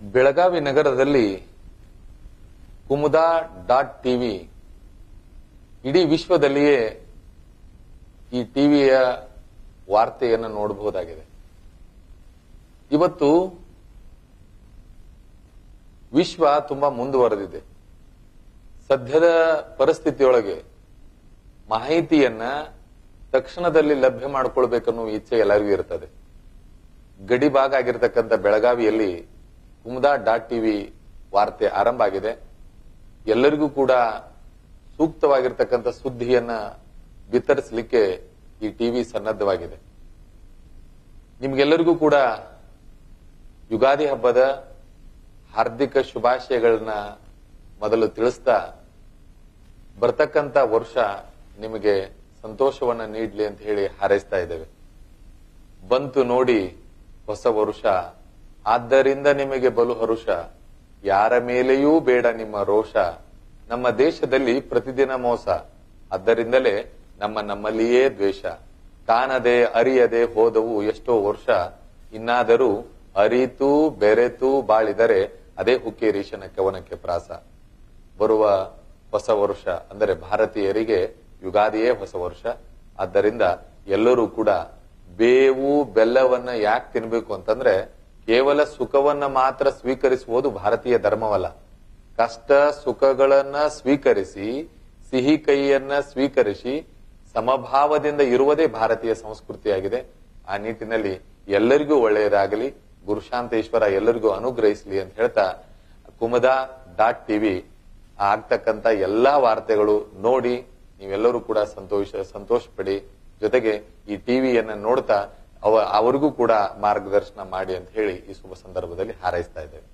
ಬೆಳಗಾವಿ ನಗರದಲ್ಲಿ ಕುಮುದಾ .tv ಇಡೀ ವಿಶ್ವದಲ್ಲಿಯೇ ಈ ಟಿವಿಯ ವಾರ್ತೆಯನ್ನು ನೋಡಬಹುದಾಗಿದೆ. ಇವತ್ತು ವಿಶ್ವ ತುಂಬಾ ಮುಂದುವರೆದಿದೆ. ಸದ್ಯದ ಪರಿಸ್ಥಿತಿಯೊಳಗೆ ಮಾಹಿತಿಯನ್ನ ತಕ್ಷಣದಲ್ಲಿ ಲಭ್ಯ ಮಾಡಿಕೊಳ್ಬೇಕನ್ನೋ ಇಚ್ಛೆ ಎಲ್ಲರಿಗೂ ಇರ್ತದೆ. ಗಡಿ ಭಾಗ ಆಗಿರತಕ್ಕಂಥ ಬೆಳಗಾವಿಯಲ್ಲಿ ಕುಮುದಾ .tv ವಾರ್ತೆ ಆರಂಭ ಆಗಿದೆ. ಎಲ್ಲರಿಗೂ ಕೂಡ ಸೂಕ್ತವಾಗಿರ್ತಕ್ಕಂಥ ಸುದ್ದಿಯನ್ನ ವಿತರಿಸಲಿಕ್ಕೆ ಈ ಟಿವಿ ಸನ್ನದ್ಧವಾಗಿದೆ. ನಿಮ್ಗೆಲ್ಲರಿಗೂ ಕೂಡ ಯುಗಾದಿ ಹಬ್ಬದ ಹಾರ್ದಿಕ ಶುಭಾಶಯಗಳನ್ನ ಮೊದಲು ತಿಳಿಸ್ತಾ, ಬರ್ತಕ್ಕಂಥ ವರ್ಷ ನಿಮಗೆ ಸಂತೋಷವನ್ನ ನೀಡಲಿ ಅಂತ ಹೇಳಿ ಹಾರೈಸ್ತಾ ಇದ್ದೇವೆ. ಬಂತು ನೋಡಿ ಹೊಸ ವರುಷ, ಆದ್ದರಿಂದ ನಿಮಗೆ ಬಲು ಹರುಷ, ಯಾರ ಮೇಲೆಯೂ ಬೇಡ ನಿಮ್ಮ ರೋಷ, ನಮ್ಮ ದೇಶದಲ್ಲಿ ಪ್ರತಿದಿನ ಮೋಸ, ಆದ್ದರಿಂದಲೇ ನಮ್ಮಲ್ಲಿಯೇ ದ್ವೇಷ, ಕಾಣದೆ ಅರಿಯದೆ ಹೋದವು ಎಷ್ಟೋ ವರ್ಷ, ಇನ್ನಾದರೂ ಅರಿತು ಬೆರೆತು ಬಾಳಿದರೆ ಅದೇ ಹುಕ್ಕೇರೀಶನ ಕವನಕ್ಕೆ ಪ್ರಾಸ. ಬರುವ ಹೊಸ ವರ್ಷ ಅಂದರೆ ಭಾರತೀಯರಿಗೆ ಯುಗಾದಿಯೇ ಹೊಸ ವರ್ಷ. ಆದ್ದರಿಂದ ಎಲ್ಲರೂ ಕೂಡ ಬೇವು ಬೆಲ್ಲವನ್ನ ಯಾಕೆ ತಿನ್ಬೇಕು ಅಂತಂದ್ರೆ, ಕೇವಲ ಸುಖವನ್ನ ಮಾತ್ರ ಸ್ವೀಕರಿಸುವುದು ಭಾರತೀಯ ಧರ್ಮವಲ್ಲ. ಕಷ್ಟ ಸುಖಗಳನ್ನ ಸ್ವೀಕರಿಸಿ, ಸಿಹಿ ಕೈಯನ್ನ ಸ್ವೀಕರಿಸಿ ಸಮಭಾವದಿಂದ ಇರುವುದೇ ಭಾರತೀಯ ಸಂಸ್ಕೃತಿಯಾಗಿದೆ. ಆ ನಿಟ್ಟಿನಲ್ಲಿ ಎಲ್ಲರಿಗೂ ಒಳ್ಳೆಯದಾಗಲಿ, ಗುರುಶಾಂತೇಶ್ವರ ಎಲ್ಲರಿಗೂ ಅನುಗ್ರಹಿಸಲಿ ಅಂತ ಹೇಳ್ತಾ, ಕುಮುದಾ .tv ಆಗ್ತಕ್ಕಂಥ ಎಲ್ಲಾ ವಾರ್ತೆಗಳು ನೋಡಿ ನೀವೆಲ್ಲರೂ ಕೂಡ ಸಂತೋಷ ಪಡಿ. ಜೊತೆಗೆ ಈ ಟಿವಿಯನ್ನ ನೋಡ್ತಾ ಅವರಿಗೂ ಕೂಡ ಮಾರ್ಗದರ್ಶನ ಮಾಡಿ ಅಂತ ಹೇಳಿ ಈ ಶುಭ ಸಂದರ್ಭದಲ್ಲಿ ಹಾರೈಸ್ತಾ ಇದ್ದೇವೆ.